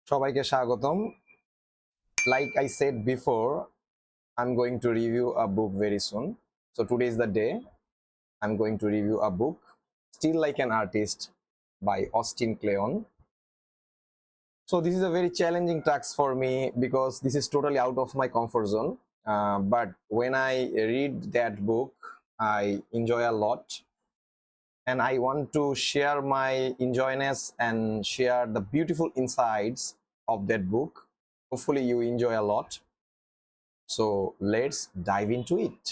সবাইকে স্বাগতম। Like I said before, I'm going to review a book very soon. So today is the day. I'm going to review a book, Still Like an Artist by Austin Kleon. So this is a very challenging task for me because this is totally out of my comfort zone. But when I read that book, I enjoy a lot. And I want to share my enjoyness and share the beautiful insights of that book. Hopefully you enjoy a lot. So let's dive into it.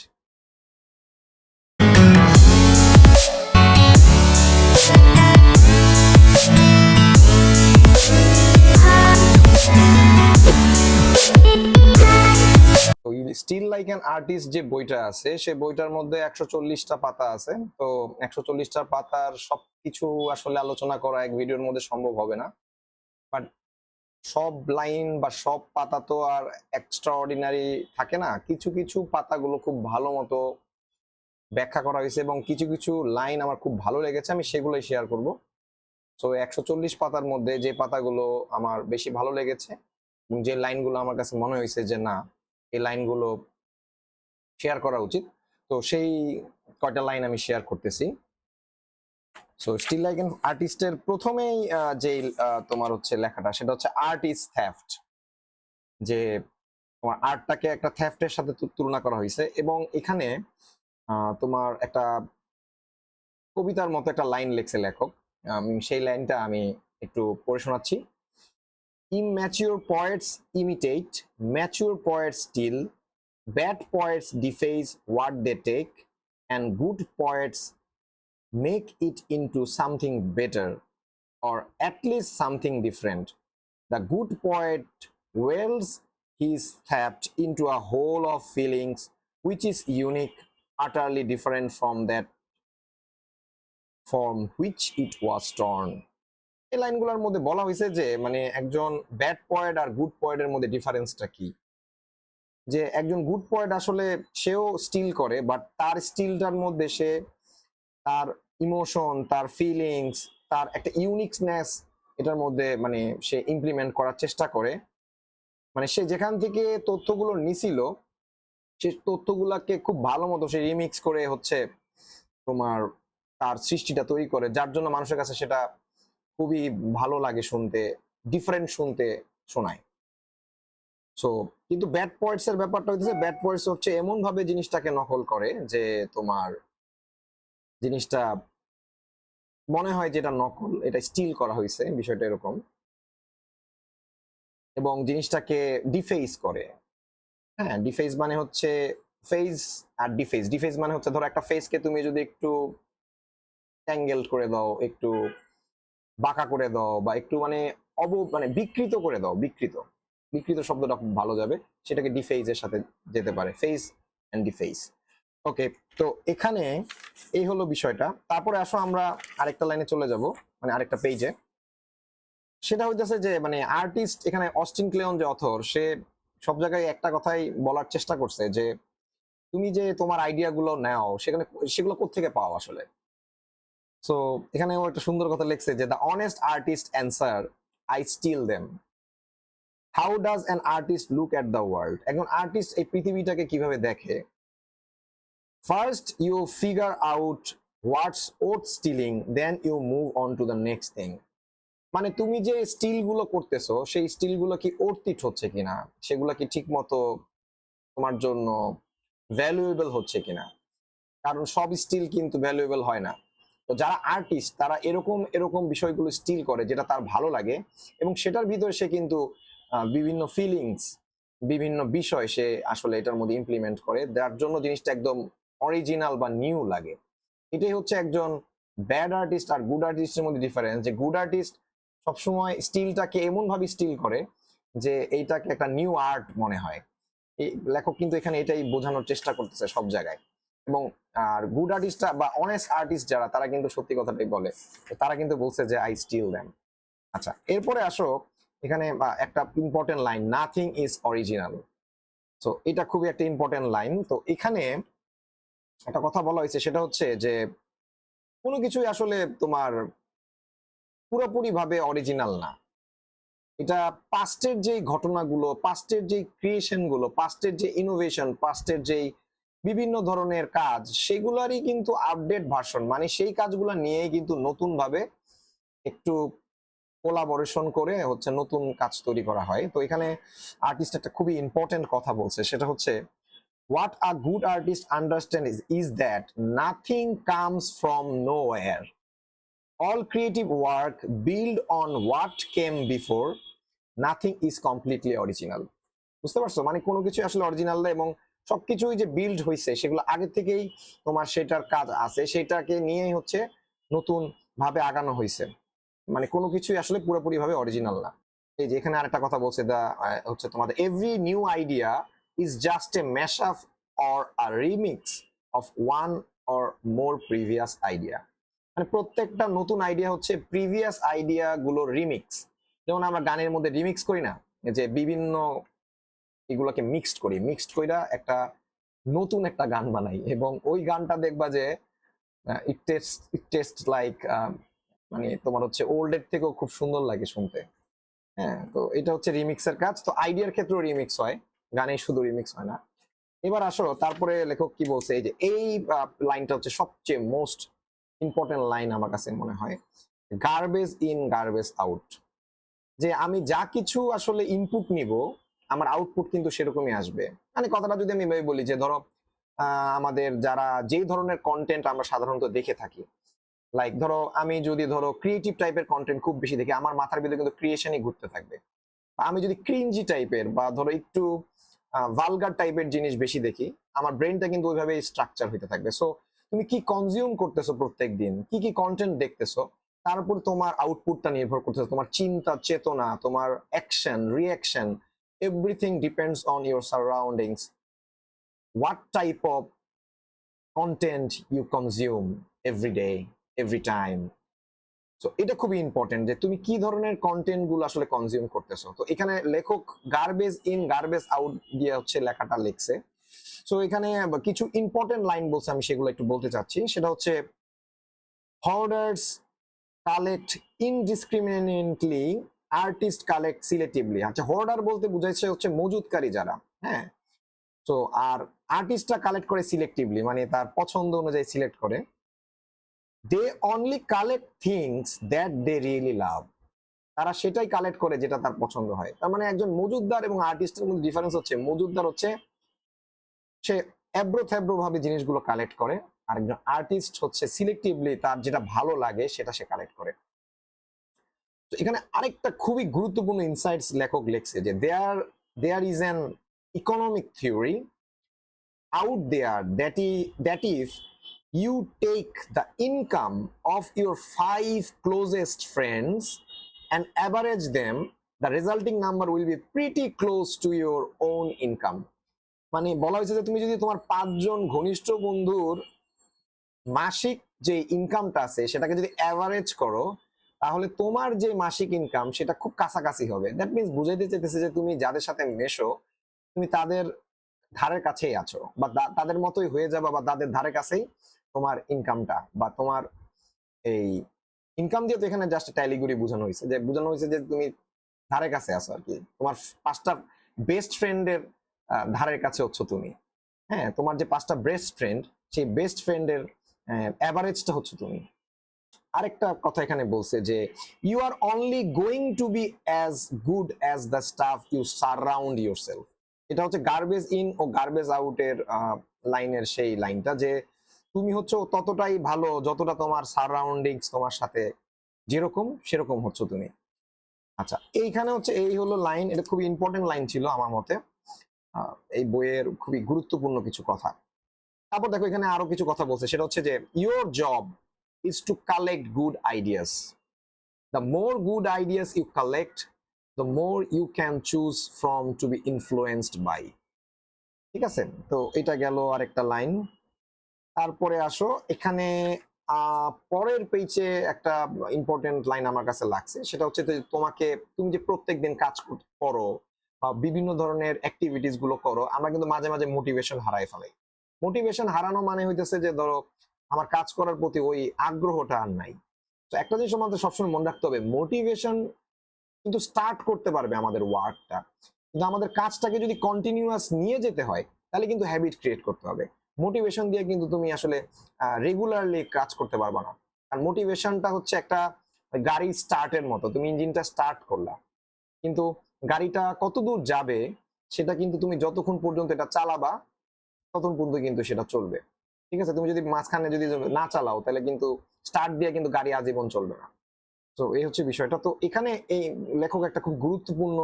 Steal like an artist যে বইটা আছে সে বইটার মধ্যে 140টা পাতা আছে। তো 140টা পাতার সবকিছু আসলে আলোচনা করা এক ভিডিওর মধ্যে সম্ভব হবে না, বাট সব লাইন বা সব পাতা তো আর এক্সট্রা অর্ডিনারি থাকে না। কিছু কিছু পাতাগুলো খুব ভালো মতো ব্যাখ্যা করা হয়েছে এবং কিছু কিছু লাইন আমার খুব ভালো লেগেছে, আমি সেগুলোই শেয়ার করব। সো 140 পাতার মধ্যে যে পাতাগুলো আমার বেশি ভালো লেগেছে এবং যে লাইনগুলো আমার কাছে মনে হয়েছে যে না, এই লাইনগুলো শেয়ার করা উচিত, তো সেই কয়টা লাইন আমি শেয়ার করতেছি। সো স্টিল লাইক অ্যান আর্টিস্টের প্রথমেই যে তোমার হচ্ছে লেখাটা, সেটা হচ্ছে আর্ট ইজ থ্যাফট, যে তোমার আর্টটাকে একটা থ্যাফটের সাথে তুলনা করা হয়েছে। এবং এখানে তোমার একটা কবিতার মতো একটা লাইন লিখছে লেখক, সেই লাইনটা আমি একটু পড়ে শোনাচ্ছি। Immature poets imitate, mature poets steal, bad poets deface what they take, and good poets make it into something better, or at least something different. The good poet wells his theft into a whole of feelings which is unique, utterly different from that from which it was torn. এই লাইনগুলোর মধ্যে বলা হয়েছে যে মানে একজন bad poet আর good পয়েটের মধ্যে ডিফারেন্সটা কি, যে একজন গুড পয়েট আসলে সেও স্টিল করে, বাট তার স্টিলটার মধ্যে সে তার ইমোশন, তার ফিলিংস, তার একটা ইউনিকনেস এটার মধ্যে মানে সে ইমপ্লিমেন্ট করার চেষ্টা করে। মানে সে যেখান থেকে তথ্যগুলো নিছিল সে তথ্যগুলাকে খুব ভালো মতো সে রিমিক্স করে হচ্ছে তোমার তার সৃষ্টিটা তৈরি করে, যার জন্য মানুষের কাছে সেটা খুবই ভালো লাগে শুনতে, ডিফারেন্ট শুনতে শোনায়। সো কিন্তু ব্যাড পয়েন্টস এর ব্যাপারটা হচ্ছে, ব্যাড পয়েন্টস হচ্ছে এমন ভাবে জিনিসটাকে নকল করে যে তোমার জিনিসটা মনে হয় যেটা নকল, এটা স্টিল করা হয়েছে, বিষয়টা এরকম। এবং জিনিসটাকে ডিফেস করে। হ্যাঁ, ডিফেস মানে হচ্ছে ফেস আর ডিফেস। ডিফেস মানে হচ্ছে ধরো একটা ফেসকে তুমি যদি একটু ট্যাঙ্গেল করে দাও, একটু বাঁকা করে দাও, বা একটু মানে মানে বিকৃত করে দাও, বিকৃত শব্দটা খুব ভালো যাবে, সেটাকে ডিফেস এর সাথে যেতে পারে, ফেস এন্ড ডিফেস। ওকে, তো এখানে এই হলো বিষয়টা। তারপরে আসো আমরা আরেকটা লাইনে চলে যাব, মানে আরেকটা পেজে। সেটা হইতেছে যে মানে আর্টিস্ট এখানে অস্টিন ক্লেয়ন যে অথর, সে সব জায়গায় একটা কথাই বলার চেষ্টা করছে যে তুমি যে তোমার আইডিয়া গুলো নাও সেগুলো কোত্থেকে পাও আসলে। সো এখানে ও একটা সুন্দর কথা লিখছে যে the honest artist answer, I steal them. How does an artist look at the world? একজন আর্টিস্ট এই পৃথিবীটাকে কিভাবে দেখে? First you figure out what's worth stealing, then you move on to the next thing. মানে তুমি যে still গুলো করতেছো সেই স্টিল গুলো কি অর্থিত হচ্ছে কিনা, সেগুলো কি ঠিক মতো তোমার জন্য ভ্যালুয়েবল হচ্ছে কিনা, কারণ সব স্টিল কিন্তু ভ্যালুয়েবল হয় না। তো যারা আর্টিস্ট তারা এরকম এরকম বিষয়গুলো স্টিল করে যেটা তার ভালো লাগে, এবং সেটার ভিতরে সে কিন্তু বিভিন্ন ফিলিংস, বিভিন্ন বিষয় সে আসলে এটার মধ্যে ইমপ্লিমেন্ট করে, যার জন্য জিনিসটা একদম অরিজিনাল বা নিউ লাগে। এটাই হচ্ছে একজন ব্যাড আর্টিস্ট আর গুড আর্টিস্টের মধ্যে ডিফারেন্স, যে গুড আর্টিস্ট সবসময় স্টিলটাকে এমন ভাবে স্টিল করে যে এইটাকে একটা নিউ আর্ট মনে হয়। এই লেখক কিন্তু এখানে এটাই বোঝানোর চেষ্টা করতেছে সব জায়গায়। এবং আর গুড আর্টিস্ট বা অনেস্ট আর্টিস্ট যারা, তারা কিন্তু সত্যি কথাটাই বলে, তারা কিন্তু বলছে যে আই স্টিল দেম। আচ্ছা, এরপরে আসো এখানে একটা important line, nothing is original. So এটা খুবই একটা ইম্পর্টেন্ট লাইন। তো এখানে একটা কথা বলা হয়েছে, সেটা হচ্ছে যে কোনো কিছুই আসলে তোমার পুরোপুরি ভাবে অরিজিনাল না। এটা পাস্টের যে ঘটনাগুলো, পাস্টের যে ক্রিয়েশনগুলো, পাস্টের যে ইনোভেশন, পাস্টের যে বিভিন্ন ধরনের কাজ, সেগুলারই কিন্তু আপডেট ভার্সন, মানে সেই কাজগুলো নিয়েই কিন্তু নতুন ভাবে একটু কোলাবোরেশন করে হচ্ছে নতুন কাজ তৈরি করা হয়। তো এখানে আর্টিস্ট একটা খুবই ইম্পর্টেন্ট কথা বলছে, সেটা হচ্ছে what a good artist understands is that nothing comes from nowhere. All creative work build on what came before. Nothing is completely original. বুঝতে পারছো? মানে কোনো কিছু আসলে অরিজিনাল না, এবং সবকিছুই যে বিল্ড হয়েছে সেগুলো আগে থেকেই তোমার সেটার কাজ আছে, সেটাকে নিয়েই হচ্ছে নতুন ভাবে আগানো হয়েছে। মানে কোনো কিছুই আসলে পুরোপুরি ভাবে অরিজিনাল না। এই যে এখানে আরেকটা কথা বলছে, হচ্ছে তোমাদের every new idea is just a mash up or a remix of one or more previous idea. মানে প্রত্যেকটা নতুন আইডিয়া হচ্ছে প্রিভিয়াস আইডিয়া গুলোর রিমিক্স। যেমন আমরা গানের মধ্যে রিমিক্স করি না, যে বিভিন্ন এগুলোকে মিক্সড করি, মিক্সড কইরা একটা নতুন একটা গান বানাই, এবং ওই গানটা দেখবা যে ইট টেস্ট লাইক, মানে তোমার হচ্ছে ওল্ড এর থেকেও খুব সুন্দর লাগে শুনতে। হ্যাঁ, তো এটা হচ্ছে রিমিক্সের কাজ। তো আইডিয়ার ক্ষেত্রেও রিমিক্স হয়, গানে শুধু রিমিক্স হয় না। এবার আসো তারপরে লেখক কি বলছে, এই যে এই লাইনটা হচ্ছে সবচেয়ে মোস্ট ইম্পর্টেন্ট লাইন আমার কাছে মনে হয়, গার্বেজ ইন গার্বেজ আউট। যে আমি যা কিছু আসলে ইনপুট নিব, আমার আউটপুট কিন্তু সেরকমই আসবে। মানে কথাটা যদি আমি এভাবে বলি, যে ধরো আমাদের যারা যেই ধরনের কন্টেন্ট আমরা সাধারণত দেখে থাকি, লাইক ধরো আমি যদি ধরো ক্রিয়েটিভ টাইপের কন্টেন্ট খুব বেশি দেখি, আমার মাথার ভিতরে কিন্তু ক্রিয়েশনই ঘুরতে থাকবে। আমি যদি ক্রিঞ্জি টাইপের বা ধরো একটু ভালগার টাইপের জিনিস বেশি দেখি, আমার ব্রেনটা কিন্তু ওইভাবে স্ট্রাকচার হইতে থাকবে। সো তুমি কি কনজিউম করতেছো প্রত্যেক দিন, কি কি কন্টেন্ট দেখতেছো, তার উপর তোমার আউটপুটটা নির্ভর করতেছে। তোমার চিন্তা চেতনা, তোমার action reaction, everything depends on your surroundings, what type of content you consume every day, every time. So এটা খুবই ইম্পর্টেন্ট যে তুমি কি ধরনের কন্টেন্ট গুলো আসলে কনজিউম করতেছো। তো এখানে লেখক গার্বেজ ইন গার্বেজ আউট দিয়ে হচ্ছে লেখাটা লিখছে। সো এখানে কিছু ইম্পর্টেন্ট লাইন বলছে, আমি সেগুলো একটু বলতে চাচ্ছি। সেটা হচ্ছে hoarders collect indiscriminately, artist collect selectively। আচ্ছা, হোর্ডার বলতে বুঝাইছে হচ্ছে মজুতকারী যারা, হ্যাঁ। তো আর আর্টিস্টরা কালেক্ট করে সিলেক্টিভলি, মানে তার পছন্দ অনুযায়ী সিলেক্ট করে। They only collect things that they really love. তারা সেটাই কালেক্ট করে যেটা তার পছন্দ হয়। তার মানে একজন মজুদদার এবং আর্টিস্টের মধ্যে ডিফারেন্স হচ্ছে, মজুদদার হচ্ছে সে এব্রো থেব্রো ভাবে জিনিসগুলো কালেক্ট করে, আর একজন আর্টিস্ট হচ্ছে সিলেক্টিভলি তার যেটা ভালো লাগে সেটা সে কালেক্ট করে। তো এখানে আরেকটা খুবই গুরুত্বপূর্ণ ইনসাইটস লেখক লিখছে, যে there is an economic theory out there that if you take the income of your 5 closest friends and average them, the resulting number will be pretty close to your own income. মানে বলা হয়েছে যে তুমি যদি তোমার 5 জন ঘনিষ্ঠ বন্ধুর মাসিক যে ইনকামটা আছে সেটাকে যদি অ্যাভারেজ করো, তাহলে তোমার যে মাসিক ইনকাম সেটা খুব কাছাকাছি হবে। দ্যাট মিনস বুঝাইতে চাইতেছে যে তুমি যাদের সাথে মেশো, তুমি তাদের ধারের কাছেই আছো, বা তাদের মতোই হয়ে যাবা, বা তাদের ধারে কাছেই তোমার ইনকামটা, বা তোমার এই ইনকাম দিয়ে তো এখানে জাস্ট ট্যালিগুরি বোঝানো হয়েছে, যে বোঝানো হয়েছে যে তুমি ধারে কাছে আছো আর কি, তোমার 5টা বেস্ট ফ্রেন্ডের ধারের কাছে হচ্ছ তুমি। হ্যাঁ, তোমার যে 5টা বেস্ট ফ্রেন্ড, সেই বেস্ট ফ্রেন্ডের অ্যাভারেজটা হচ্ছে তুমি। আরেকটা কথা এখানে বলছে যে you are only going to be as good as the stuff you surround yourself. এটা হচ্ছে গার্বেজ ইন ও গার্বেজ আউটের লাইনের সেই লাইনটা, যে তুমি হচ্ছে ততটাই ভালো যতটা তোমার সারাউন্ডিংস তোমার সাথে যেরকম সেরকম হচ্ছে তুমি। আচ্ছা, এইখানে হচ্ছে এই হলো লাইন, এটা খুবই ইম্পর্টেন্ট লাইন ছিল আমার মতে, এই বইয়ের খুবই গুরুত্বপূর্ণ কিছু কথা। তারপর দেখো এখানে আরো কিছু কথা বলছে, সেটা হচ্ছে যে your job is to collect good ideas. The more good ideas you collect, the more you can choose from to be influenced by. ঠিক আছে, তো এটা গেল আরেকটা লাইন। তারপরে আসো এখানে পরের পেজে একটা ইম্পর্টেন্ট লাইন আমার কাছে লাগছে, সেটা হচ্ছে যে তুমি যে প্রত্যেকদিন কাজ করো বা বিভিন্ন ধরনের অ্যাক্টিভিটিস গুলো করো, আমরা কিন্তু মাঝে মাঝে মোটিভেশন হারাই ফেলাই। মোটিভেশন হারানো মানে হইতেছে যে ধরো আমার কাজ করার প্রতি ওই আগ্রহটা আর নাই। তো একটা জিনিস আমাদের সবসময় মনে রাখতে হবে, মোটিভেশন কিন্তু স্টার্ট করতে পারবে আমাদের ওয়ার্কটা। কিন্তু আমাদের কাজটাকে যদি কন্টিনিউয়াস নিয়ে যেতে হয় তাহলে কিন্তু হ্যাবিট ক্রিয়েট করতে হবে। মোটিভেশন দিয়ে কিন্তু তুমি আসলে রেগুলারলি কাজ করতে পারবে না। আর মোটিভেশনটা হচ্ছে একটা গাড়ি স্টার্টের মতো, তুমি ইঞ্জিনটা স্টার্ট করলা, কিন্তু গাড়িটা কত দূর যাবে সেটা কিন্তু তুমি যতক্ষণ পর্যন্ত এটা চালাবা ততক্ষণ পর্যন্ত কিন্তু সেটা চলবে। ঠিক আছে, তুমি যদি মাঝখানে যদি না চালাও তাহলে কিন্তু স্টার্ট দিয়ে কিন্তু গাড়ি আজীবন চলবে না। তো এই হচ্ছে বিষয়টা। তো এখানে এই লেখক একটা খুব গুরুত্বপূর্ণ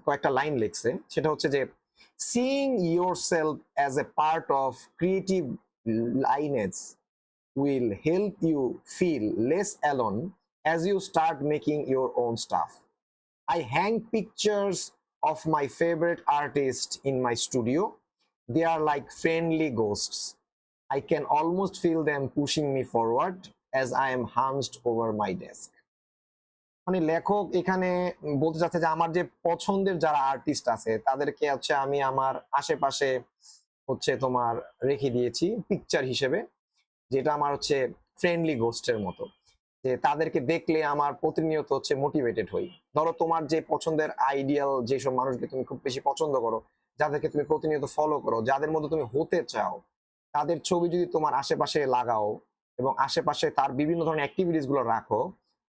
কয়েকটা লাইন লিখছে, সেটা হচ্ছে যে seeing yourself as a part of creative lineage will help you feel less alone as you start making your own stuff. I hang pictures of my favorite artists in my studio. They are like friendly ghosts. I can almost feel them pushing me forward as I am hunched over my desk. মানে লেখক এখানে বলতে চাচ্ছে যে আমার যে পছন্দের যারা আর্টিস্ট আছে তাদেরকে হচ্ছে আমি আমার আশেপাশে হচ্ছে তোমার রেখে দিয়েছি পিকচার হিসেবে, যেটা আমার হচ্ছে ফ্রেন্ডলি গোস্টের মতো, যে তাদেরকে দেখলে আমার প্রতিনিয়ত হচ্ছে মোটিভেটেড হই। ধরো তোমার যে পছন্দের আইডিয়াল যেসব মানুষকে তুমি খুব বেশি পছন্দ করো, যাদেরকে তুমি প্রতিনিয়ত ফলো করো, যাদের মধ্যে তুমি হতে চাও, তাদের ছবি যদি তোমার আশেপাশে লাগাও এবং আশেপাশে তার বিভিন্ন ধরনের অ্যাক্টিভিটিস গুলো রাখো,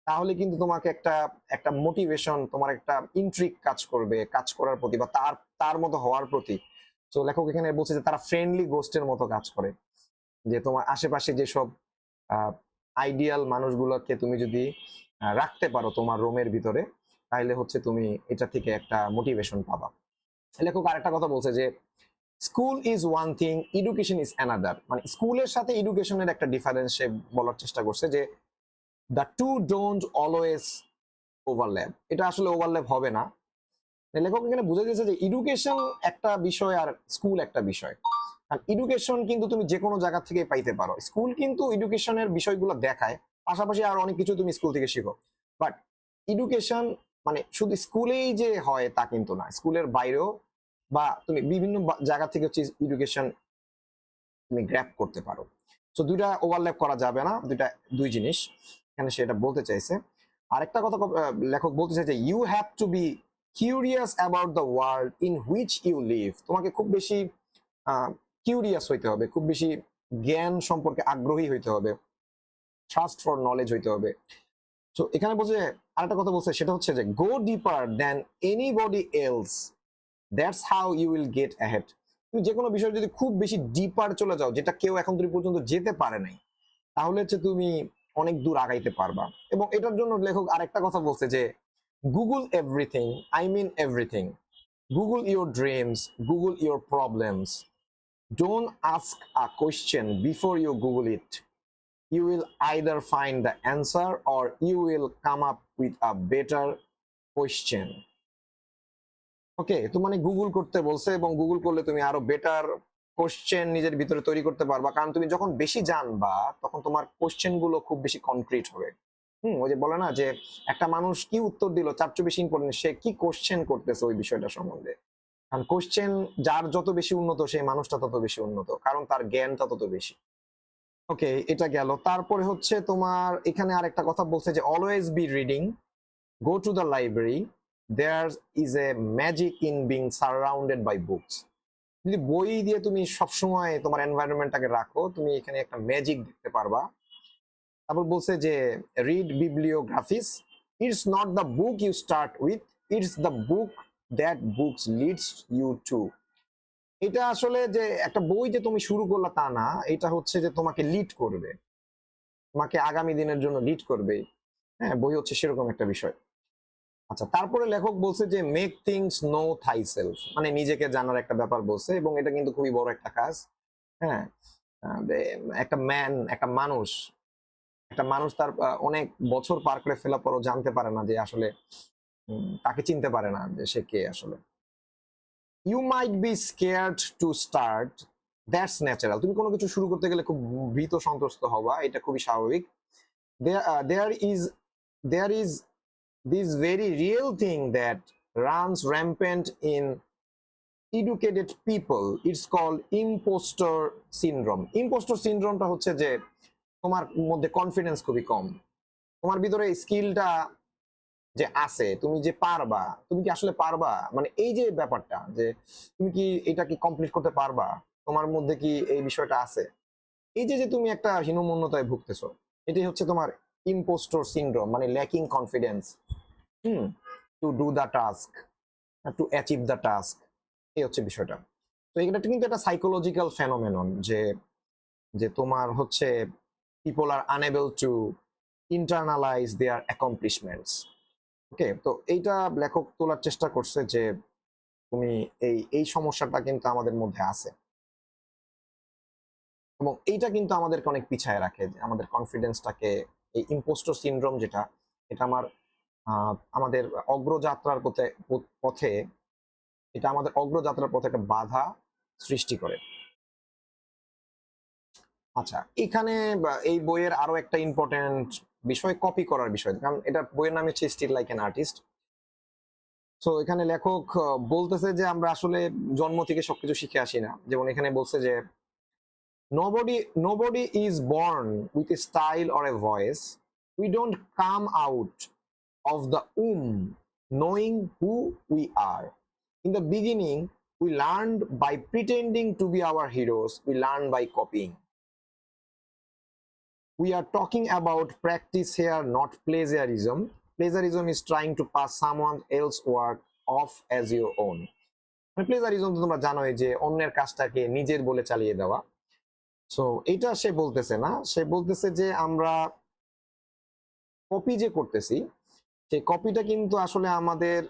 তাহলে কিন্তু তোমাকে একটা একটা মোটিভেশন, তোমার একটা ইন্ট্রিক কাজ করবে কাজ করার প্রতি বা তার তার মতো হওয়ার প্রতি। তো লেখক এখানে বলছে যে তারা ফ্রেন্ডলি গোস্টের মতো কাজ করে, যে তোমার আশেপাশে যেসব আইডিয়াল মানুষগুলোকে তুমি যদি রাখতে পারো তোমার রুমের ভিতরে, তাহলে হচ্ছে তুমি এটা থেকে একটা মোটিভেশন পাবা। লেখক আরেকটা কথা বলছে যে school is one thing, education is another. মানে স্কুলের সাথে এডুকেশনের একটা ডিফারেন্স সে বলার চেষ্টা করছে, যে the two don't always overlap. এটা আসলে ওভারল্যাপ হবে না। লেখক এখানে বুঝে দিয়েছে যে এডুকেশন একটা বিষয় আর স্কুল একটা বিষয়। আর এডুকেশন কিন্তু তুমি যে কোনো জায়গা থেকে পাইতে পারো, স্কুল কিন্তু এডুকেশনের বিষয়গুলো দেখায়, পাশাপাশি আর অনেক কিছু তুমি স্কুল থেকে শিখো। বাট এডুকেশন মানে শুধু স্কুলেই যে হয় তা কিন্তু না, স্কুলের বাইরেও বা তুমি বিভিন্ন জায়গা থেকে হচ্ছে এডুকেশন তুমি গ্র্যাব করতে পারো। তো দুইটা ওভারল্যাপ করা যাবে না, দুই জিনিস এখানে সেটা বলতে চাইছে। আরেকটা কথা লেখক বলতে চাইছে, you have to be curious about the world in which you live. তোমাকে খুব বেশি কিউরিয়াস হইতে হবে, খুব বেশি জ্ঞান সম্পর্কে আগ্রহী হইতে হবে, ট্রাস্ট ফর নলেজ হইতে হবে। তো এখানে বলছে আরেকটা কথা বলছে, সেটা হচ্ছে যে go deeper than anybody else, that's how you will get ahead. তুমি যে কোনো বিষয় যদি খুব বেশি ডিপার চলে যাও, যেটা কেউ এখন পর্যন্ত যেতে পারে নাই, তাহলে হচ্ছে তুমি অনেক দূর আগাইতে পারবা। এবং এটার জন্য লেখক আরেকটা কথা বলছে যে Google everything, I mean everything, Google your dreams, Google your problems, don't ask a question before you Google it. You will either find the answer or you will come up with a better question. ওকে, তো মানে Google করতে বলছে, এবং Google করলে তুমি আরো better question নিজের ভিতরে তৈরি করতে পারবা, কারণ তুমি যখন বেশি জানবা তখন তোমার কোশ্চেন গুলো খুব বেশি কনক্রিট হবে। ওই যে বলে না যে একটা মানুষ কি উত্তর দিল তার চেয়ে বেশি ইম্পর্টেন্ট সে কি কোশ্চেন করতেছে ওই বিষয়টা সম্বন্ধে। কারণ কোশ্চেন যার যত বেশি উন্নত সেই মানুষটা তত বেশি উন্নত, কারণ তার জ্ঞানটা তত বেশি। ওকে, এটা গেল। তারপরে হচ্ছে তোমার এখানে আরেকটা কথা বলছে যে always be reading, go to the library, there is a magic in being surrounded by books. যদি বই দিয়ে তুমি সবসময় তোমার এনভায়রনমেন্টটাকে রাখো, তুমি এখানে একটা ম্যাজিক দেখতে পারবা। তারপর বলছে যে read bibliographies, it's not the book you start with, it's the book that books leads you to. এটা আসলে যে একটা বই যে তুমি শুরু করলা তা না, এটা হচ্ছে যে তোমাকে লিড করবে, তোমাকে আগামী দিনের জন্য লিড করবে। হ্যাঁ, বই হচ্ছে সেরকম একটা বিষয়। আচ্ছা, তারপরে লেখক বলছে যে মেক থিংস নো থাইসেলফ, মানে নিজেকে জানার একটা ব্যাপার বলছে, এবং এটা কিন্তু খুবই বড় একটা কাজ। হ্যাঁ, একটা মানুষ তার অনেক বছর পার করে ফেলা পরও জানতে পারে না যে আসলে তাকে চিনতে পারে না যে সে কে আসলে। You might be scared to start, that's natural. তুমি কোনো কিছু শুরু করতে গেলে খুব ভীত সন্ত্রস্ত হবা, এটা খুবই স্বাভাবিক। There is this very real thing that runs rampant in educated people. It's called imposter syndrome. Imposter syndromeটা হচ্ছে যে তোমার মধ্যে কনফিডেন্স খুবই কম, তোমার ভিতরে স্কিলটা যে আছে, তুমি যে পারবা, তুমি কি আসলে পারবা, মানে এই যে ব্যাপারটা যে তুমি কি এটা কি কমপ্লিট করতে পারবা, তোমার মধ্যে কি এই বিষয়টা আছে, এই যে যে তুমি একটা হীনমন্যতায় ভুগতেছো, এটাই হচ্ছে তোমার ইম্পোস্টর সিনড্রোম, মানে lacking confidence to do the task, to achieve the task, এই হচ্ছে বিষয়টা। তো এটা কিন্তু একটা সাইকোলজিক্যাল ফেনোমেনন যে যে তোমার হচ্ছে people are unable to internalise their accomplishments. Okay, তো এইটা লেখক তোলার চেষ্টা করছে যে তুমি এই সমস্যাটা কিন্তু আমাদের মধ্যে আছে, এবং এইটা কিন্তু আমাদেরকে অনেক পিছায় রাখে, যে আমাদের কনফিডেন্সটাকে, এই ইম্পোস্টর সিনড্রোম যেটা, এটা আমাদের অগ্রযাত্রার পথে এটা আমাদের অগ্রযাত্রার পথে একটা বাধা সৃষ্টি করে। আচ্ছা, এখানে এই বইয়ের আরো একটা ইম্পর্টেন্ট বিষয় কপি করার বিষয়, কারণ এটা বইয়ের নাম হচ্ছে স্টিল লাইক অ্যান আর্টিস্ট। তো এখানে লেখক বলতেছে যে আমরা আসলে জন্ম থেকে সবকিছু শিখে আসি না। যেমন এখানে বলছে যে nobody is born with a style or a voice. We don't come out of the womb knowing who we are. In the beginning, we learned by pretending to be our heroes. We learn by copying. We are talking about practice here, not plagiarism. Plagiarism is trying to pass someone else's work off as your own. Plagiarism তো তোমরা জানোই, যে অন্যের কাজটাকে নিজের বলে চালিয়ে দেওয়া। সো এটা সে বলতেছে না, সে বলতেছে যে আমরা কপি যে করতেছি, সেই কপিটা কিন্তু আসলে আমাদের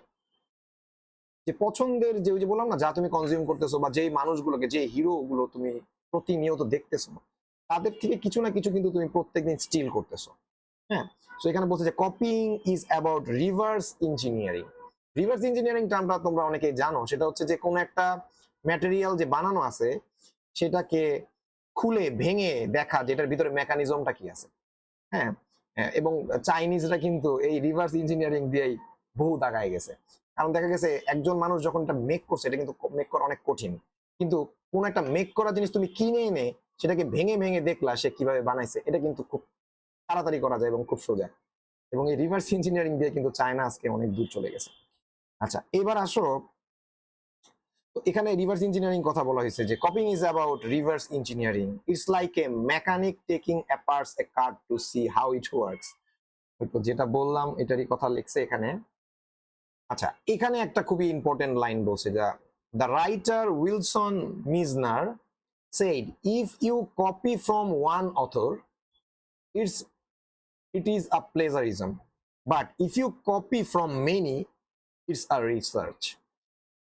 যে পছন্দের, যে ওই যে বললাম না, যা তুমি কনজিউম করতেছো, বা যেই মানুষগুলোকে, যে হিরো গুলো তুমি প্রতিনিয়ত দেখতেছো, তাদের থেকে কিছু না কিছু কিন্তু তুমি প্রত্যেকদিন স্টিল করতেছো। হ্যাঁ, তো এখানে বলছে যে copying is about reverse engineering. Reverse engineering টার্মটা তোমরা অনেকেই জানো, সেটা হচ্ছে যে কোনো একটা ম্যাটেরিয়াল যে বানানো আছে সেটাকে খুলে ভেঙে দেখা, যেটার ভিতরে মেকানিজমটা কি আছে। হ্যাঁ, এবং চাইনিজরা কিন্তু এই রিভার্স ইঞ্জিনিয়ারিং দিয়েই বহু দাগায় গেছে। কারণ দেখা গেছে একজন মানুষ যখন এটা মেক করছে, এটা কিন্তু মেক করা অনেক কঠিন, কিন্তু কোন একটা মেক করা জিনিস তুমি কিনে এনে সেটাকে ভেঙে ভেঙে দেখলা সে কিভাবে বানাইছে, এটা কিন্তু খুব তাড়াতাড়ি করা যায় এবং খুব সোজা। এবং এই রিভার্স ইঞ্জিনিয়ারিং দিয়ে কিন্তু চায়না আজকে অনেক দূর চলে গেছে। আচ্ছা, এবার আসো, এখানে রিভার্স ইঞ্জিনিয়ারিং কথা বলা হয়েছে যে copying is about reverse engineering. It's like a mechanic taking apart a car to see how it works. তো যেটা বললাম এটারই কথা লিখছে এখানে। আচ্ছা, এখানে একটা খুবই ইম্পর্টেন্ট লাইন বলছে, যা the writer Wilson Mizner said, if you copy from one author, it is a plagiarism, but if you copy from many, it's a research.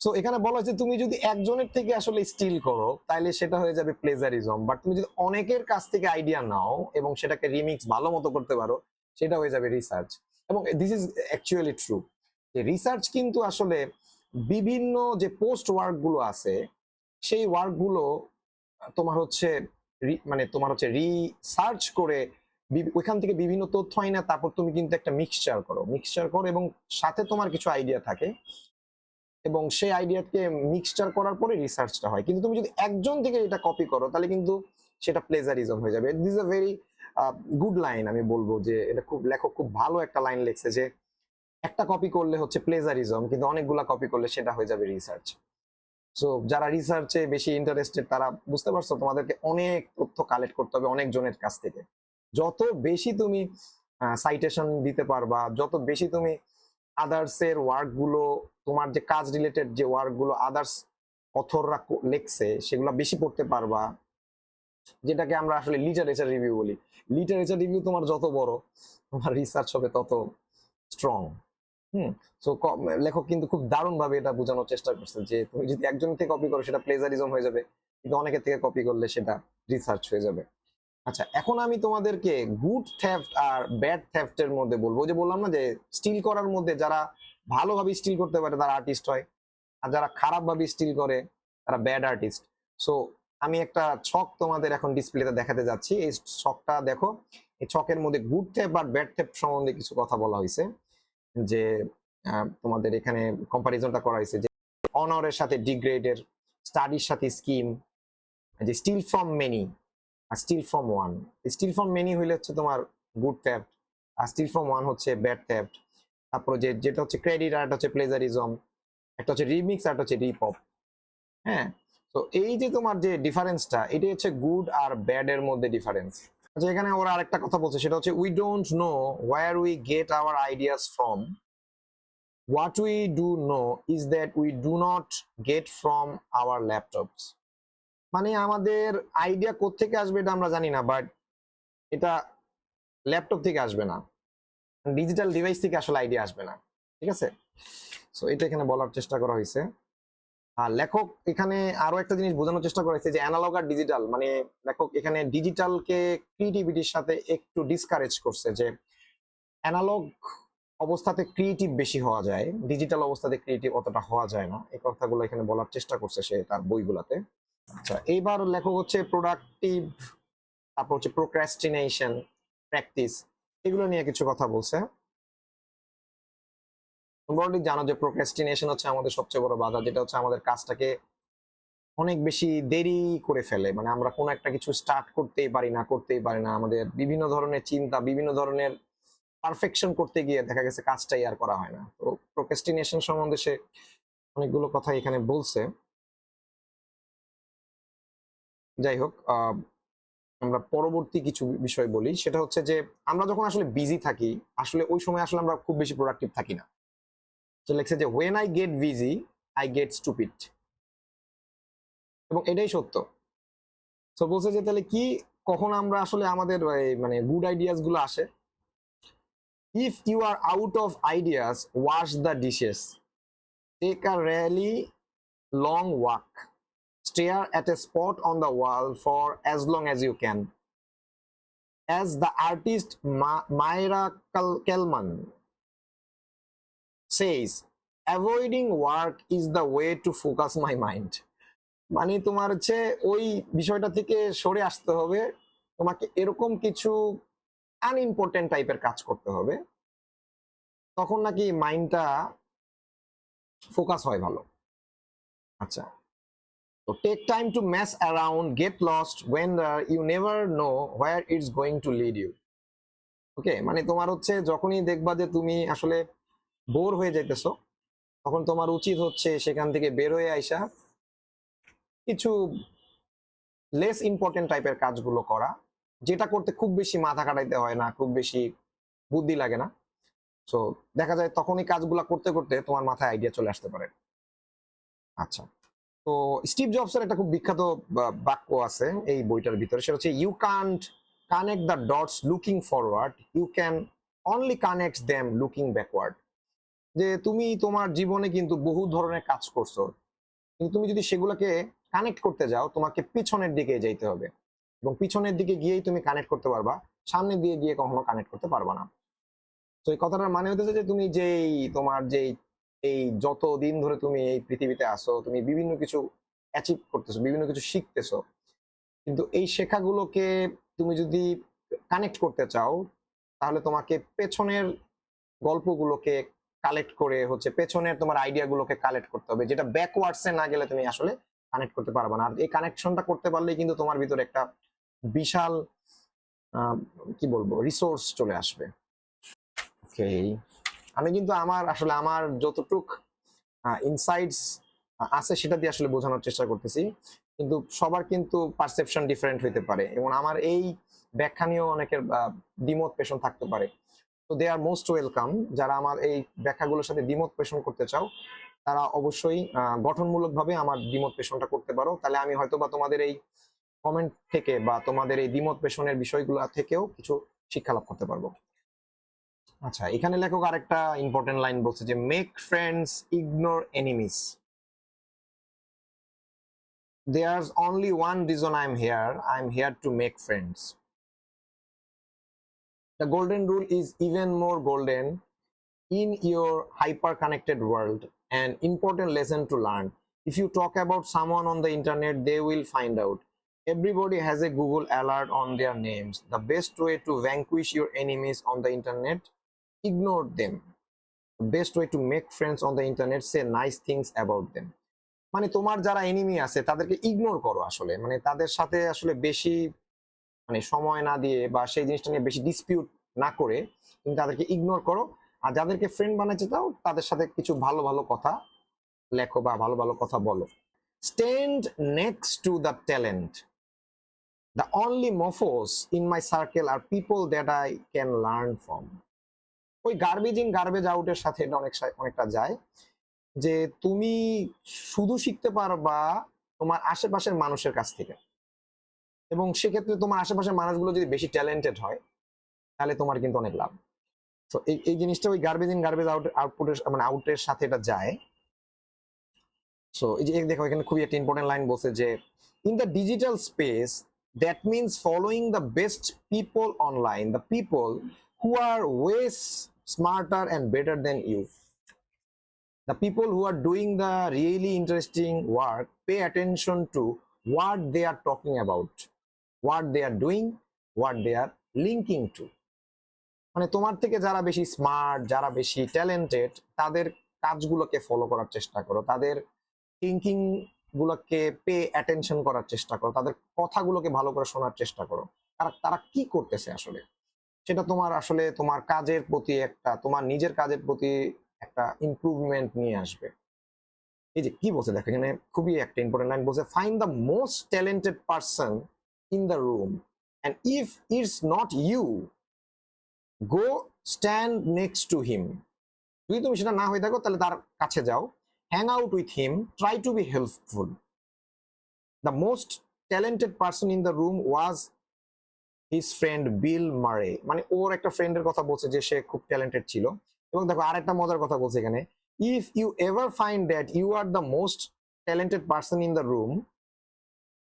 So এখানে বলা হচ্ছে তুমি যদি একজনের থেকে আসলে স্টিল করো তাহলে সেটা হয়ে যাবে প্লেজারিজম, বাট তুমি যদি অনেকের কাছ থেকে আইডিয়া নাও এবং সেটাকে রিমিক্স ভালো মতো করতে পারো, সেটা হয়ে যাবে রিসার্চ। এবং দিস ইজ অ্যাকচুয়ালি ট্রু, যে রিসার্চ কিন্তু আসলে বিভিন্ন যে পোস্ট ওয়ার্ক গুলো আছে, সেই ওয়ার্ক গুলো তোমার হচ্ছে তোমার হচ্ছে রিসার্চ করে ওইখান থেকে বিভিন্ন তথ্য আইনা তারপর তুমি কিন্তু একটা মিক্সচার করো এবং সাথে তোমার কিছু আইডিয়া থাকে, এবং সেই আইডিয়াকে মিক্সচার করার পরে রিসার্চটা হয়। কিন্তু তুমি যদি একজন থেকে এটা কপি করো তাহলে কিন্তু সেটা প্লেজারিজম হয়ে যাবে। This a very good line, আমি বলবো যে এটা খুব লেখক খুব ভালো একটা লাইন লিখছে, যে একটা কপি করলে হচ্ছে প্লেজারিজম, কিন্তু অনেকগুলা কপি করলে সেটা হয়ে যাবে রিসার্চ। সো যারা রিসার্চে বেশি ইন্টারেস্টেড তারা বুঝতে পারছো, তোমাদেরকে অনেক তথ্য কালেক্ট করতে হবে অনেক জনের কাছ থেকে। যত বেশি তুমি সাইটেশন দিতে পারবা, যত বেশি তুমি আদার্স এর ওয়ার্ক গুলো, তোমার যে কাজ রিলেটেড যে ওয়ার্ক গুলো আদার্স অথররা লিখছে সেগুলো বেশি পড়তে পারবা, যেটাকে আমরা আসলে লিটারেচার রিভিউ বলি। লিটারেচার রিভিউ তোমার যত বড়, তোমার রিসার্চ হবে তত স্ট্রং। সো লেখক কিন্তু খুব দারুণ ভাবে এটা বোঝানোর চেষ্টা করছে, যে তুমি যদি একজন থেকে কপি করো সেটা প্লেজারিজম হয়ে যাবে, কিন্তু অনেকের থেকে কপি করলে সেটা রিসার্চ হয়ে যাবে। আচ্ছা, এখন আমি তোমাদেরকে গুড থেফট আর ব্যাড থেফটের মধ্যে বলবো। যে বললাম না যে স্টিল করার মধ্যে যারা ভালোভাবে স্টিল করতে পারে তারা আর্টিস্ট হয়, আর যারা খারাপভাবে স্টিল করে তারা ব্যাড আর্টিস্ট। সো আমি একটা ছক তোমাদের এখন ডিসপ্লেতে দেখাতে যাচ্ছি, এই ছকটা দেখো। এই ছকের মধ্যে গুড থেফট আর ব্যাড থেফট সম্বন্ধে কিছু কথা বলা হয়েছে, যে তোমাদের এখানে কম্পারিজনটা করা হয়েছে, যে অনারের সাথে ডিগ্রেডের, স্টাডির সাথে স্কিম, যে স্টিল ফ্রম মেনি আর steal from one. Steal from many হইলে হচ্ছে তোমার গুড থেফট, আর স্টিল ফ্রম ওয়ান হচ্ছে ব্যাড থেফট। তারপর যেটা হচ্ছে ক্রেডিট আর একটা হচ্ছে প্লেজারিজম, একটা হচ্ছে রিমিক্স আর একটা হচ্ছে রিপপ। হ্যাঁ, তো এই যে তোমার যে ডিফারেন্সটা, এটি হচ্ছে গুড আর ব্যাড এর মধ্যে ডিফারেন্স। আচ্ছা, এখানে ওরা আরেকটা কথা বলছে, সেটা হচ্ছে we don't know where we get our ideas from, what we do know is that we do not get from our laptops. মানে আমাদের আইডিয়া কোত্থেকে আসবে এটা আমরা জানি না, বাট এটা ল্যাপটপ থেকে আসবে না, ডিজিটাল ডিভাইস থেকে আসলে আইডিয়া আসবে না। ঠিক আছে, সো এটা এখানে বলার চেষ্টা করা হয়েছে। আর লেখক এখানে আরো একটা জিনিস বোঝানোর চেষ্টা করেছে যে অ্যানালগ আর ডিজিটাল, মানে লেখক এখানে ডিজিটালকে ক্রিয়েটিভিটির সাথে একটু ডিসকারেজ করছে, যে অ্যানালগ অবস্থাতে ক্রিয়েটিভ বেশি হওয়া যায়, ডিজিটাল অবস্থাতে ক্রিয়েটিভ অতটা হওয়া যায় না। এই কথাগুলো এখানে বলার চেষ্টা করছে সে তার বইগুলাতে। আচ্ছা, এইবার লেখক হচ্ছে প্রোডাক্টিভ, তারপর হচ্ছে প্রোক্রাস্টিনেশন, প্র্যাকটিস, এগুলো নিয়ে কিছু কথা বলছে। তোমরা অলরেডি জানো যে প্রোক্রাস্টিনেশন হচ্ছে আমাদের সবচেয়ে বড় বাধা, যেটা হচ্ছে আমাদের কাজটাকে অনেক বেশি দেরি করে ফেলে। মানে আমরা কোনো একটা কিছু স্টার্ট করতেই পারি না, আমাদের বিভিন্ন ধরনের চিন্তা, বিভিন্ন ধরনের পারফেকশন করতে গিয়ে দেখা গেছে কাজটাই আর করা হয় না। তো প্রোক্রাস্টিনেশন সম্বন্ধে সে অনেকগুলো কথা এখানে বলছে। যাই হোক, আমরা পরবর্তী কিছু বিষয় বলি, সেটা হচ্ছে যে আমরা যখন আসলে বিজি থাকি, আসলে ওই সময় আসলে আমরা খুব বেশি প্রোডাক্টিভ থাকি না। সে লিখছে যে when I get busy I get stupid, এবং এটাই সত্য। তো বলছে যে তাহলে কি, কখন আমরা আসলে আমাদের মানে গুড আইডিয়াস গুলো আসে? If you are out of ideas, wash the dishes, take a really long walk, stare at a spot on the wall for as long as you can. As the artist Myra Kelman says, avoiding work is the way to focus my mind. মানে তোমার হচ্ছে ওই বিষয়টা থেকে সরে আসতে হবে, তোমাকে এরকম কিছু আনইম্পর্টেন্ট টাইপের কাজ করতে হবে, তখন নাকি মাইন্ডটা ফোকাস হয় ভালো। আচ্ছা, তো take time to mess around, get lost when you never know where it's going to lead you. Okay, মানে তোমার হচ্ছে যখনই দেখবা যে তুমি আসলে বোর হয়ে যাইতেছো, তখন তোমার উচিত হচ্ছে সেখান থেকে বের হয়ে আইসা কিছু লেস ইম্পর্টেন্ট টাইপের কাজগুলো করা, যেটা করতে খুব বেশি মাথা খাটাইতে হয় না, খুব বেশি বুদ্ধি লাগে না। সো দেখা যায় তখনই কাজগুলো করতে করতে তোমার মাথায় আইডিয়া চলে আসতে পারে। আচ্ছা, তো স্টিভ জবসের একটা খুব বিখ্যাত বাক্য আছে এই বইটার ভিতরে, সেটা হচ্ছে you can't connect the dots looking forward, you can only connect them looking backward. যে তুমি তোমার জীবনে কিন্তু বহু ধরনের কাজ করছো, কিন্তু তুমি যদি সেগুলোকে কানেক্ট করতে যাও, তোমাকে পিছনের দিকে যাইতে হবে, এবং পিছনের দিকে গিয়েই তুমি কানেক্ট করতে পারবা, সামনে দিয়ে গিয়ে কখনো কানেক্ট করতে পারবা না। তো এই কথাটার মানে হতেছে যে তুমি যেই তোমার যেই এই যত দিন ধরে তুমি এই পৃথিবীতে আসো, তুমি বিভিন্ন কিছু অ্যাচিভ করতেছো, বিভিন্ন কিছু শিখতেছো, কিন্তু এই শেখাগুলোকে তুমি যদি কানেক্ট করতে চাও, তাহলে তোমাকে পেছনের গল্পগুলোকে কালেক্ট করে হচ্ছে পেছনের তোমার আইডিয়াগুলোকে কালেক্ট করতে হবে, যেটা ব্যাকওয়ার্ডসে না গেলে তুমি আসলে কানেক্ট করতে পারবে না। আর এই কানেকশনটা করতে পারলেই কিন্তু তোমার ভিতরে একটা বিশাল কি বলবো রিসোর্স চলে আসবে। ওকে, আমি কিন্তু আমার যতটুক ইনসাইটস আছে সেটা দিয়ে আসলে বোঝানোর চেষ্টা করতেছি, কিন্তু সবার কিন্তু পারসেপশন ডিফারেন্ট হইতে পারে, এবং আমার এই ব্যাখ্যা নিয়েও অনেকের দ্বিমত পেশন থাকতে পারে। তো দে আর মোস্ট ওয়েলকাম। যারা আমার এই ব্যাখ্যাগুলোর সাথে দ্বিমত পেশন করতে চাও, তারা অবশ্যই গঠনমূলকভাবে আমার দ্বিমত পেশনটা করতে পারো, তাহলে আমি হয়তো বা তোমাদের এই কমেন্ট থেকে বা তোমাদের এই দ্বিমত পেশনের বিষয়গুলো থেকেও কিছু শিক্ষা লাভ করতে পারবো। আচ্ছা, এখানে লেখক আরেকটা ইম্পর্টেন্ট লাইন বলছে যে make friends, ignore enemies. There's only one reason I'm here to make friends. The golden rule is even more golden in your hyper connected world. An important lesson to learn: if you talk about someone on the internet, they will find out. Everybody has a Google alert on their names. The best way to vanquish your enemies on the internet: ignore them. The best way to make friends on the internet: say nice things about them. মানে তোমার যারা enemy আছে তাদেরকে ignore করো, আসলে মানে তাদের সাথে আসলে বেশি মানে সময় না দিয়ে বা সেই জিনিসটা নিয়ে বেশি ডিসপিউট না করে তুমি তাদেরকে ইগনোর করো, আর যাদেরকে ফ্রেন্ড বানাইতে চাও তাদের সাথে কিছু ভালো ভালো কথা লেখো বা ভালো ভালো কথা বলো। Stand next to the talent, the only mofos in my circle are people that I can learn from. ওই গার্বেজ ইন গার্বেজ আউটের সাথে এটা অনেকটা যায়, যে তুমি শুধু শিখতে পারবা তোমার আশেপাশের মানুষের কাছ থেকে, এবং সেক্ষেত্রে তোমার আশেপাশের মানুষগুলো যদি বেশি ট্যালেন্টেড হয় তাহলে তোমার কিন্তু অনেক লাভ। তো এই জিনিসটা ওই গার্বেজ ইন গার্বেজ আউটপুটের মানে আউটের সাথে এটা যায়। সো এই যে দেখো এখানে খুবই একটা ইম্পর্টেন্ট লাইন বলছে যে in the digital space that means following the best people online, the people who are ways smarter and better than you. The people who are doing the really interesting work pay attention to what they are talking about, what they are doing, what they are linking to. মানে তোমার থেকে যারা বেশি smart, যারা বেশি talented, তাদের কাজগুলোকে follow করার চেষ্টা করো, তাদের থিঙ্কিং গুলোকে পে অ্যাটেনশন করার চেষ্টা করো, তাদের কথাগুলোকে ভালো করে শোনার চেষ্টা করো, তারা কি করতেছে আসলে। সেটা তোমার আসলে তোমার কাজের প্রতি একটা, তোমার নিজের কাজের প্রতি একটা ইমপ্রুভমেন্ট নিয়ে আসবে। এই যে কি বলছে দেখো এখানে খুবই একটা ইম্পর্টেন্ট লাইন বলছে, find the most talented person in the room and if it's not you go stand next to him. যদি তুমি সেটা না হয়ে থাকো তাহলে তার কাছে যাও, hang out with him, try to be helpful. The most talented person in the room was his friend Bill Murray. মানে ওর একটা ফ্রেন্ডের কথা বলছে যে সে খুব ট্যালেন্টেড ছিল। এবং দেখো আরেকটা মজার কথা বলছে এখানে, if you ever find that you are the most talented person in the room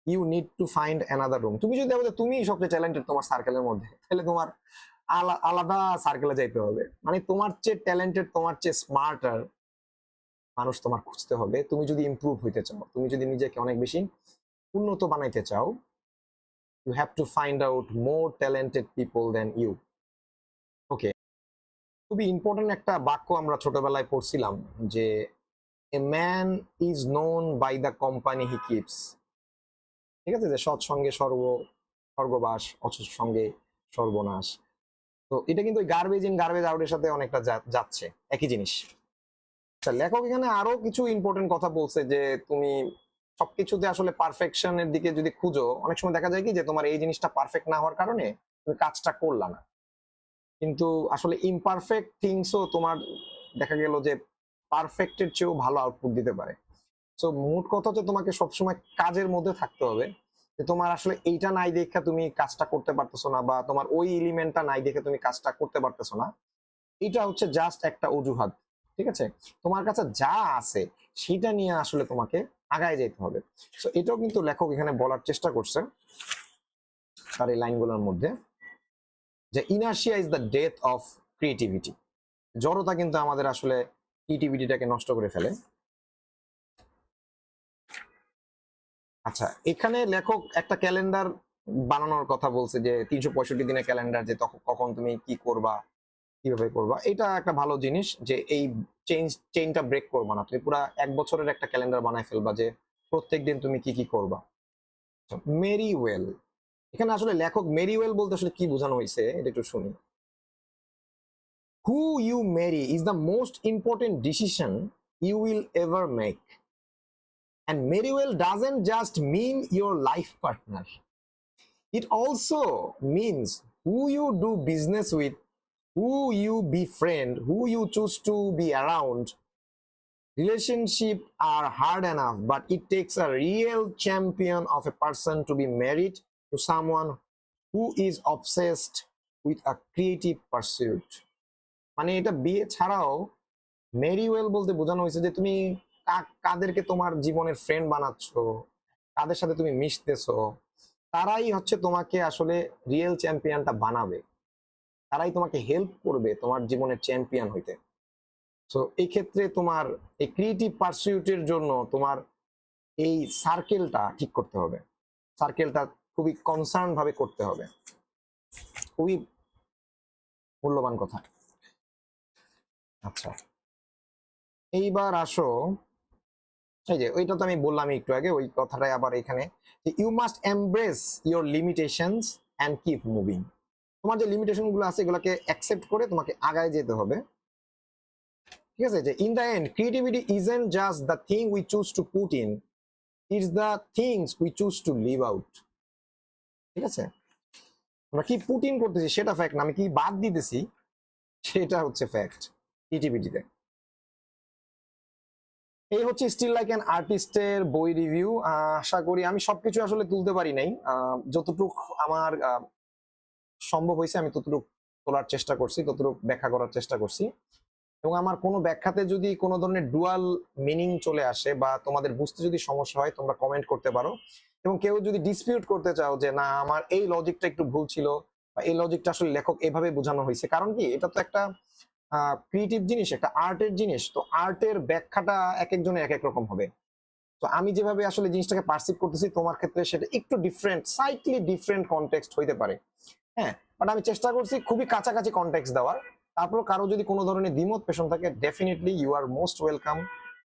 you need to find another room. তুমি যদি দেখো যে তুমি সবচেয়ে ট্যালেন্টেড তোমার সার্কেলের মধ্যে, তাহলে তোমার আলাদা সার্কেলে যাইতে হবে। মানে তোমার চেয়ে ট্যালেন্টেড, তোমার চেয়ে স্মার্টার মানুষ তোমার খুঁজতে হবে তুমি যদি ইমপ্রুভ হইতে চাও, তুমি যদি নিজেকে অনেক বেশি উন্নত বানাইতে চাও। You have to find out more talented people than you. ওকে, খুবই ইম্পর্টেন্ট একটা বাক্য আমরা ছোটবেলায় পড়ছিলাম যে a man is known by the company he keeps. ঠিক আছে, যে সৎসঙ্গে স্বর্গবাস, অসৎ সঙ্গে সর্বনাশ। তো এটা কিন্তু গার্বেজ ইন গার্বেজ আউটের সাথে অনেকটা যাচ্ছে, একই জিনিস। আচ্ছা, লেখক এখানে আরো কিছু ইম্পর্টেন্ট কথা বলছে যে তুমি সবকিছুতে আসলে পারফেকশনের দিকে যদি খুঁজো, অনেক সময় দেখা যায় কি যে তোমার এই জিনিসটা পারফেক্ট না হওয়ার কারণে তুমি কাজটা করলা না, কিন্তু আসলে ইমপারফেক্ট থিংসও তোমার দেখা গেল যে পারফেক্টের চেয়েও ভালো আউটপুট দিতে পারে। সো মোট কথা হচ্ছে তোমাকে সবসময় কাজের মধ্যে থাকতে হবে, যে তোমার আসলে এইটা নাই দেখে তুমি কাজটা করতে পারতেছো না, বা তোমার ওই এলিমেন্টটা নাই দেখে তুমি কাজটা করতে পারতেছো না, এটা হচ্ছে জাস্ট একটা অজুহাত। ঠিক আছে, তোমার কাছে যা আছে সেটা নিয়ে আসলে তোমাকে আগায় যেতে হবে। সো এটাও কিন্তু লেখক এখানে বলার চেষ্টা করছে তার এই লাইনগুলোর মধ্যে, যে inertia is the death of creativity. জড়তা কিন্তু আমাদের আসলে ক্রিয়েটিভিটিটাকে নষ্ট করে ফেলে। আচ্ছা, এখানে লেখক একটা ক্যালেন্ডার বানানোর কথা বলছে, যে 365 দিনের ক্যালেন্ডার, যে কখন তুমি কি করবা, কিভাবে করবা। এটা একটা ভালো জিনিস যে এই চেইনটা ব্রেক করবা না, তুমি পুরা 1 বছরের একটা ক্যালেন্ডার বানায় ফেলবা যে প্রত্যেকদিন তুমি কি কি করবা। মেরি ওয়েল, এখানে আসলে লেখক মেরি ওয়েল বলতে আসলে কি বোঝানো হয়েছে এটা একটু শুনি। Who you marry is the most important decision you will ever make. And marry well doesn't just mean your life partner. It also means who you do business with, who you befriend, who you choose to be around. Relationships are hard enough, but it takes a real champion of a person to be married to someone who is obsessed with a creative pursuit. মানে এটা বিয়ে ছাড়াও Mary well বলতে বোঝানো হয়েছে যে তুমি কাদেরকে তোমার জীবনের ফ্রেন্ড বানাচ্ছ, কাদের সাথে তুমি মিশতেছো, তারাই হচ্ছে তোমাকে আসলে রিয়েল চ্যাম্পিয়নটা বানাবে, তারাই তোমাকে হেল্প করবে তোমার জীবনের চ্যাম্পিয়ন হইতে। সো এই ক্ষেত্রে তোমার এই ক্রিয়েটিভ পারসিউটের জন্য তোমার এই সার্কেলটা ঠিক করতে হবে, সার্কেলটা খুবই কনসার্ন ভাবে করতে হবে। খুবই মূল্যবান কথা। আচ্ছা, এইবার আসো, এই যে ওইটা তো আমি বললাম একটু আগে, ওই কথাটাই আবার এখানে, যে you must embrace your limitations and keep moving. তোমার যে লিমিটেশন গুলো আছে এগুলোকে অ্যাকসেপ্ট করে তোমাকে আগায় যেতে হবে। ঠিক আছে, যে in the end creativity isn't just the thing we choose to put in, it's the things we choose to leave out. ঠিক আছে, আমরা কি পুট ইন করতেছি সেটা ফ্যাক্ট না, আমি কি বাদ দিতেছি সেটা হচ্ছে ফ্যাক্ট ক্রিয়েটিভিটিতে। এই হচ্ছে স্টিল লাইক অ্যান আর্টিস্টের বই রিভিউ। আশা করি আমি সবকিছু আসলে তুলতে পারি নাই, যতটুকু আমার সম্ভব হয়েছে আমি ততটুকু তোলার চেষ্টা করছি, ততটুকু ব্যাখ্যা করার চেষ্টা করছি। এবং আমার কোনো ব্যাখ্যাতে যদি কোনো ধরনের ডুয়াল মিনিং চলে আসে বা তোমাদের বুঝতে যদি সমস্যা হয় তোমরা কমেন্ট করতে পারো। এবং কেউ যদি ডিসপিউট করতে চাও যে না আমার এই লজিকটা একটু ভুল ছিল বা এই লজিকটা আসলে লেখক এভাবে বোঝানো হয়েছে, কারণ কি এটা তো একটা ক্রিয়েটিভ জিনিস, একটা আর্টের জিনিস, তো আর্টের ব্যাখ্যাটা এক একজনের এক এক রকম হবে। তো আমি যেভাবে আসলে জিনিসটাকে পারসিভ করতেছি তোমার ক্ষেত্রে সেটা একটু ডিফারেন্ট, সাইটলি ডিফারেন্ট কনটেক্সট হইতে পারে। হ্যাঁ, বাট আমি চেষ্টা করছি খুবই কাছাকাছি কনটেক্সট দেওয়ার। তারপর কারো যদি কোনো ধরনের দ্বিমত পেশন থাকে definitely you are most welcome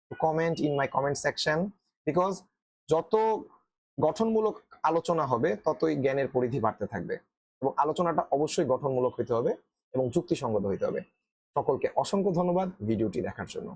to comment in my comment section, because যত গঠনমূলক আলোচনা হবে ততই জ্ঞানের পরিধি বাড়তে থাকবে, এবং আলোচনাটা অবশ্যই গঠনমূলক হইতে হবে এবং যুক্তিসঙ্গত হইতে হবে। সকলকে অসংখ্য ধন্যবাদ ভিডিওটি দেখার জন্য।